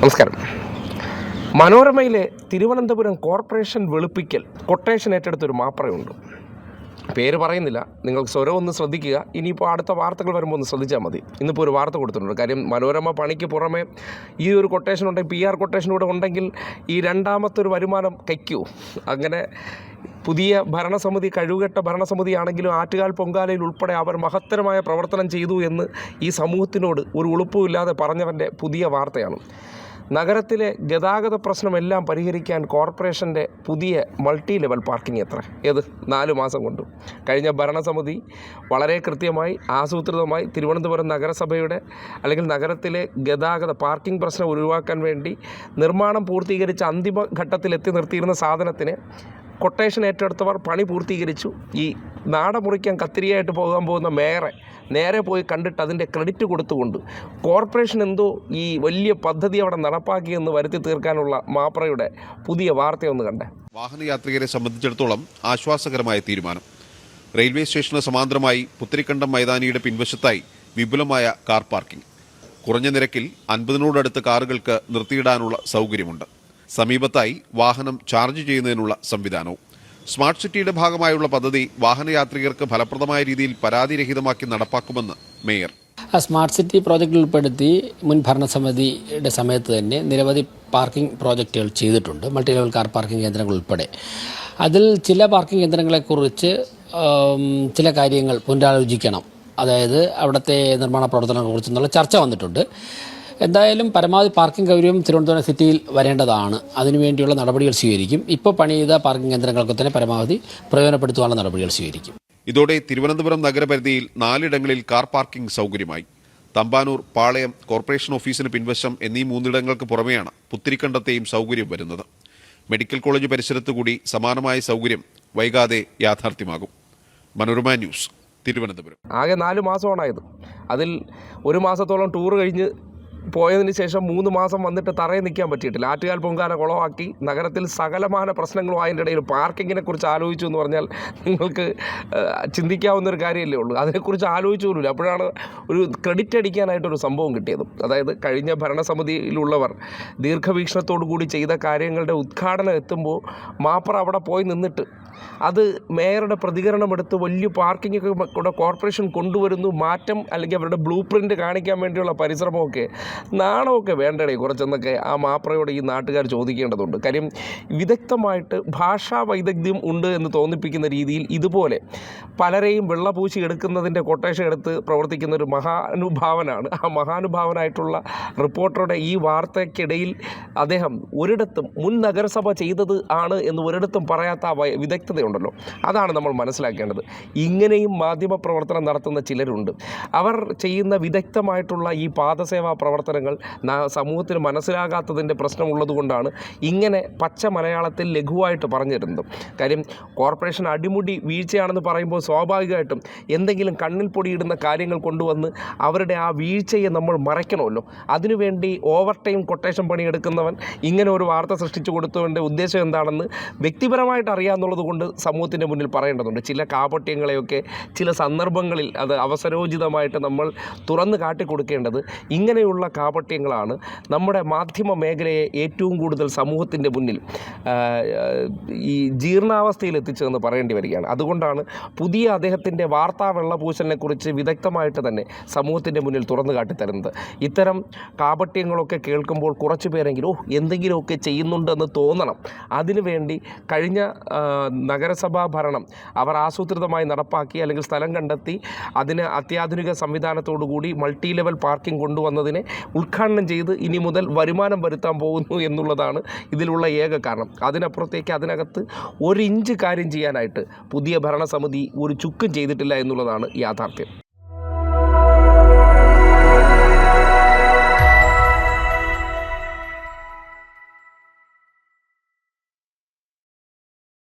നമസ്കാരം. മനോരമയിലെ തിരുവനന്തപുരം കോർപ്പറേഷൻ വെളുപ്പിക്കൽ കൊട്ടേഷൻ ഏറ്റെടുത്തൊരു മാപ്രയുണ്ട്. പേര് പറയുന്നില്ല, നിങ്ങൾ സ്വരം ഒന്ന് ശ്രദ്ധിക്കുക. ഇനിയിപ്പോൾ അടുത്ത വാർത്തകൾ വരുമ്പോൾ ഒന്ന് ശ്രദ്ധിച്ചാൽ മതി. ഇന്നിപ്പോൾ ഒരു വാർത്ത കൊടുത്തിട്ടുണ്ട്. കാര്യം മനോരമ പണിക്ക് പുറമെ ഈ ഒരു കൊട്ടേഷൻ ഉണ്ടെങ്കിൽ, PR കൊട്ടേഷൻ കൂടെ ഉണ്ടെങ്കിൽ ഈ രണ്ടാമത്തെ ഒരു വരുമാനം കയ്ക്കൂ. അങ്ങനെ പുതിയ ഭരണസമിതി, കഴിവുകെട്ട ഭരണസമിതിയാണെങ്കിലും ആറ്റുകാൽ പൊങ്കാലയിൽ ഉൾപ്പെടെ അവർ മഹത്തരമായ പ്രവർത്തനം ചെയ്തു എന്ന് ഈ സമൂഹത്തിനോട് ഒരു ഉളുപ്പുമില്ലാതെ പറഞ്ഞവൻ്റെ പുതിയ വാർത്തയാണ്. നഗരത്തിലെ ഗതാഗത പ്രശ്നമെല്ലാം പരിഹരിക്കാൻ കോർപ്പറേഷൻ്റെ പുതിയ മൾട്ടി ലെവൽ പാർക്കിംഗ് ഏത് 4 മാസം കൊണ്ട്. കഴിഞ്ഞ ഭരണസമിതി വളരെ കൃത്യമായി ആസൂത്രിതമായി തിരുവനന്തപുരം നഗരസഭയുടെ അല്ലെങ്കിൽ നഗരത്തിലെ ഗതാഗത പാർക്കിംഗ് പ്രശ്നം ഒഴിവാക്കാൻ വേണ്ടി നിർമ്മാണം പൂർത്തീകരിച്ച അന്തിമ ഘട്ടത്തിലെത്തി നിർത്തിയിരുന്ന സാധനത്തിന് കൊട്ടേഷൻ ഏറ്റെടുത്തവർ പണി പൂർത്തീകരിച്ചു. ഈ നാട മുറിക്കാൻ കത്തിരിയായിട്ട് പോകാൻ പോകുന്ന മേയറെ നേരെ പോയി കണ്ടിട്ട് അതിൻ്റെ ക്രെഡിറ്റ് കൊടുത്തുകൊണ്ട് കോർപ്പറേഷൻ എന്തോ ഈ വലിയ പദ്ധതി അവിടെ നടപ്പാക്കിയെന്ന് വരുത്തി തീർക്കാനുള്ള മാപ്രയുടെ പുതിയ വാർത്തയൊന്ന് കണ്ടേ. വാഹനയാത്രികരെ സംബന്ധിച്ചിടത്തോളം ആശ്വാസകരമായ തീരുമാനം. റെയിൽവേ സ്റ്റേഷന് സമാന്തരമായി പുത്തരിക്കണ്ടം മൈതാനിയുടെ പിൻവശത്തായി വിപുലമായ കാർ പാർക്കിംഗ്. കുറഞ്ഞ നിരക്കിൽ 50-നോടടുത്ത് കാറുകൾക്ക് നിർത്തിയിടാനുള്ള സൗകര്യമുണ്ട്. സമീപത്തായി വാഹനം ചാർജ് ചെയ്യുന്നതിനുള്ള സംവിധാനവും. സ്മാർട്ട് സിറ്റിയുടെ ഭാഗമായുള്ള പദ്ധതി വാഹനയാത്രികർക്ക് ഫലപ്രദമായ രീതിയിൽ പരാതിരഹിതമാക്കി നടപ്പാക്കുമെന്ന് മേയർ. സ്മാർട്ട് സിറ്റി പ്രോജക്റ്റിൽ ഉൾപ്പെടുത്തി മുൻ ഭരണസമിതിയുടെ സമയത്ത് തന്നെ നിരവധി പാർക്കിംഗ് പ്രോജക്റ്റുകൾ ചെയ്തിട്ടുണ്ട്, മൾട്ടി ലെവൽ കാർ പാർക്കിംഗ് കേന്ദ്രങ്ങൾ ഉൾപ്പെടെ. അതിൽ ചില പാർക്കിംഗ് കേന്ദ്രങ്ങളെക്കുറിച്ച് ചില കാര്യങ്ങൾ പുനരാലോചിക്കണം, അതായത് അവിടുത്തെ നിർമ്മാണ പ്രവർത്തനങ്ങളെക്കുറിച്ചെന്നുള്ള ചർച്ച വന്നിട്ടുണ്ട്. എന്തായാലും പരമാവധി പാർക്കിംഗ് സൗകര്യം തിരുവനന്തപുരം സിറ്റിയിൽ വരേണ്ടതാണ്. അതിനുവേണ്ടിയുള്ള നടപടികൾ സ്വീകരിക്കും. ഇപ്പോൾ പണി ചെയ്ത പാർക്കിംഗ് കേന്ദ്രങ്ങൾക്ക് തന്നെ പരമാവധി പ്രയോജനപ്പെടുത്താനുള്ള നടപടികൾ സ്വീകരിക്കും. ഇതോടെ തിരുവനന്തപുരം നഗരപരിധിയിൽ 4 ഇടങ്ങളിൽ കാർ പാർക്കിംഗ് സൗകര്യമായി. തമ്പാനൂർ, പാളയം, കോർപ്പറേഷൻ ഓഫീസിന് പിൻവശം എന്നീ 3 ഇടങ്ങൾക്ക് പുറമെയാണ് പുത്തിരിക്കണ്ടത്തെയും സൗകര്യം വരുന്നത്. മെഡിക്കൽ കോളേജ് പരിസരത്ത് കൂടി സമാനമായ സൗകര്യം വൈകാതെ യാഥാർത്ഥ്യമാകും. മനോരമ ന്യൂസ്, തിരുവനന്തപുരം. ആകെ 4 മാസമാണായത്. അതിൽ 1 മാസത്തോളം ടൂർ കഴിഞ്ഞ് പോയതിന് ശേഷം 3 മാസം വന്നിട്ട് തറയിൽ നിൽക്കാൻ പറ്റിയിട്ടില്ല. ആറ്റുകാൽ പൊങ്കാല കുളമാക്കി നഗരത്തിൽ സകലമാന പ്രശ്നങ്ങളും അതിൻ്റെ ഇടയിൽ പാർക്കിങ്ങിനെ കുറിച്ച് ആലോചിച്ചു എന്ന് പറഞ്ഞാൽ നിങ്ങൾക്ക് ചിന്തിക്കാവുന്നൊരു കാര്യമല്ലേ ഉള്ളൂ. അതിനെക്കുറിച്ച് ആലോചിച്ചു പോലുമില്ല. അപ്പോഴാണ് ഒരു ക്രെഡിറ്റ് അടിക്കാനായിട്ടൊരു സംഭവം കിട്ടിയത്. അതായത് കഴിഞ്ഞ ഭരണസമിതിയിലുള്ളവർ ദീർഘവീക്ഷണത്തോടു കൂടി ചെയ്ത കാര്യങ്ങളുടെ ഉദ്ഘാടനം എത്തുമ്പോൾ മാപ്ര അവിടെ പോയി നിന്നിട്ട് അത് മേയറുടെ പ്രതികരണം എടുത്ത് വലിയ പാർക്കിങ്ങൊക്കെ കൂടെ കോർപ്പറേഷൻ കൊണ്ടുവരുന്നു, മാറ്റം അല്ലെങ്കിൽ അവരുടെ ബ്ലൂ പ്രിൻ്റ് കാണിക്കാൻ വേണ്ടിയുള്ള പരിശ്രമമൊക്കെ നാണമൊക്കെ വേണ്ടടേ കുറച്ചെന്നൊക്കെ ആ മാപ്രയോട് ഈ നാട്ടുകാർ ചോദിക്കേണ്ടതുണ്ട്. കാര്യം വിദഗ്ധമായിട്ട് ഭാഷാ വൈദഗ്ധ്യം ഉണ്ട് എന്ന് തോന്നിപ്പിക്കുന്ന രീതിയിൽ ഇതുപോലെ പലരെയും വെള്ളപൂശി എടുക്കുന്നതിൻ്റെ കൊട്ടേഷൻ എടുത്ത് പ്രവർത്തിക്കുന്ന ഒരു മഹാനുഭാവനാണ്. ആ മഹാനുഭാവനായിട്ടുള്ള റിപ്പോർട്ടറുടെ ഈ വാർത്തയ്ക്കിടയിൽ അദ്ദേഹം ഒരിടത്തും മുൻ നഗരസഭ ചെയ്തത് ആണ് എന്ന് ഒരിടത്തും പറയാത്ത ആ വിദഗ്ധതയുണ്ടല്ലോ, അതാണ് നമ്മൾ മനസ്സിലാക്കേണ്ടത്. ഇങ്ങനെയും മാധ്യമപ്രവർത്തനം നടത്തുന്ന ചിലരുണ്ട്. അവർ ചെയ്യുന്ന വിദഗ്ധമായിട്ടുള്ള ഈ പാദസേവാ പ്രവർത്തനങ്ങൾ സമൂഹത്തിന് മനസ്സിലാകാത്തതിൻ്റെ പ്രശ്നമുള്ളതുകൊണ്ടാണ് ഇങ്ങനെ പച്ച മലയാളത്തിൽ ലഘുവായിട്ട് പറഞ്ഞിരുന്നത്. കാര്യം കോർപ്പറേഷൻ അടിമുടി വീഴ്ചയാണെന്ന് പറയുമ്പോൾ സ്വാഭാവികമായിട്ടും എന്തെങ്കിലും കണ്ണിൽ പൊടിയിടുന്ന കാര്യങ്ങൾ കൊണ്ടുവന്ന് അവരുടെ ആ വീഴ്ചയെ നമ്മൾ മറയ്ക്കണമല്ലോ. അതിനുവേണ്ടി ഓവർ ടൈം കൊട്ടേഷൻ പണിയെടുക്കുന്നവൻ ഇങ്ങനെ ഒരു വാർത്ത സൃഷ്ടിച്ചു കൊടുത്തതിൻ്റെ ഉദ്ദേശം എന്താണെന്ന് വ്യക്തിപരമായിട്ട് അറിയാമെന്നുള്ളത് കൊണ്ട് സമൂഹത്തിൻ്റെ മുന്നിൽ പറയേണ്ടതുണ്ട്. ചില കാപട്യങ്ങളെയൊക്കെ ചില സന്ദർഭങ്ങളിൽ അത് അവസരോചിതമായിട്ട് നമ്മൾ തുറന്ന് കാട്ടിക്കൊടുക്കേണ്ടത്. ഇങ്ങനെയുള്ള കാപട്യങ്ങളാണ് നമ്മുടെ മാധ്യമ മേഖലയെ ഏറ്റവും കൂടുതൽ സമൂഹത്തിൻ്റെ മുന്നിൽ ഈ ജീർണാവസ്ഥയിൽ എത്തിച്ചതെന്ന് പറയേണ്ടി വരികയാണ്. അതുകൊണ്ടാണ് പുതിയ അദ്ദേഹത്തിൻ്റെ വാർത്താ വെള്ളപൂശലിനെക്കുറിച്ച് വിദഗ്ധമായിട്ട് തന്നെ സമൂഹത്തിൻ്റെ മുന്നിൽ തുറന്നു കാട്ടിത്തരുന്നത്. ഇത്തരം കാപട്യങ്ങളൊക്കെ കേൾക്കുമ്പോൾ കുറച്ച് പേരെങ്കിലും എന്തെങ്കിലുമൊക്കെ ചെയ്യുന്നുണ്ടെന്ന് തോന്നണം. അതിനുവേണ്ടി കഴിഞ്ഞ നഗരസഭാ ഭരണം അവർ ആസൂത്രിതമായി നടപ്പാക്കി അല്ലെങ്കിൽ സ്ഥലം കണ്ടെത്തി അതിന് അത്യാധുനിക സംവിധാനത്തോടുകൂടി മൾട്ടി ലെവൽ പാർക്കിംഗ് കൊണ്ടുവന്നതിനെ ഉദ്ഘാടനം ചെയ്ത് ഇനി മുതൽ വരുമാനം വരുത്താൻ പോകുന്നു എന്നുള്ളതാണ് ഇതിലുള്ള ഏക കാരണം. അതിനപ്പുറത്തേക്ക് അതിനകത്ത് 1 ഇഞ്ച് കാര്യം ചെയ്യാനായിട്ട് പുതിയ ഭരണസമിതി ഒരു ചുക്കും ചെയ്തിട്ടില്ല എന്നുള്ളതാണ് യാഥാർത്ഥ്യം.